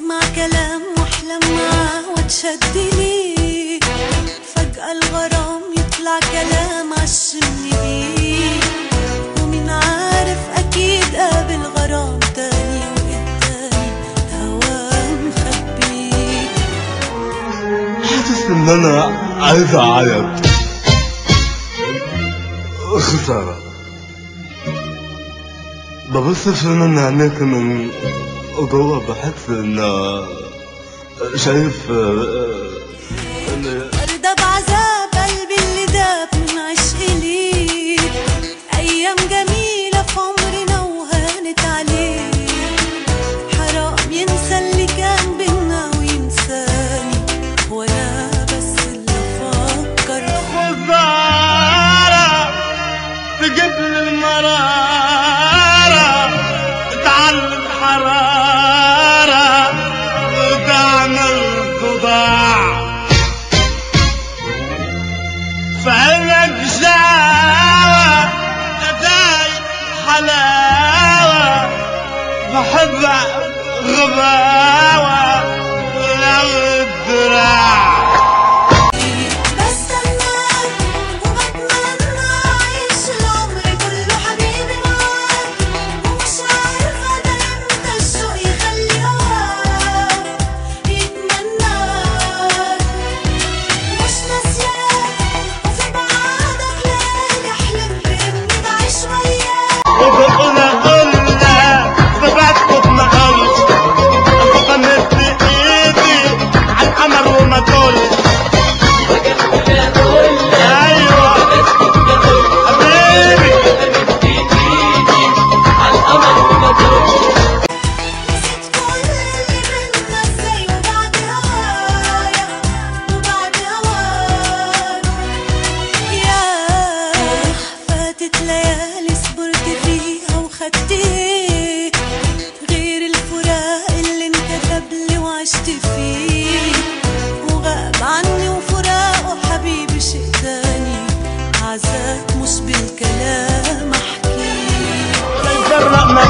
اسمع كلام واحلم معاه واتشد ليه، فجأة الغرام يطلع كلام عشمني بيه، ومين عارف اكيد قابل غرام تاني والتاني هواه مخبيه. حاسس ان انا عايز اعيط، خسارة. ببص في من عينيك من جوه بحس ان شايف أرضى بعذاب قلبي اللي داب من عشق ليك، أيام جميلة في عمرنا وهانت عليه، حرام ينسى اللي كان بينا وينساني، وأنا بس اللي أفكر. خسارة تجيب لي المرارة، تعلم حرارة وتعمل صداع، فعلك جاوة أداي حلاوة، بحبك غباوة لو الدراع. بستناك وبتمنى أعيش العمر كله حبيبي معاك، ومش عارفة ده إمتى الشوق يخلي هواك يتمناك، مش ناسياك وفي بعادك ليالي أحلم بإني بعيش وياك. وبقولها قلنا ثبتكم ما قلت، غمضت ايدي عالقمر وما قلت. ايوه حبيبي نسيت كل اللي بينا ازاي وبعد هوايا وبعد هواك، ياه فاتت ليالي صبرت فيها وخدت ايه غير الفراق اللي انكتب لي وعشت فيه، وغاب عني وفراقه حبيبي شيء تاني، عذاب مش بالكلام احكيه. جرأنا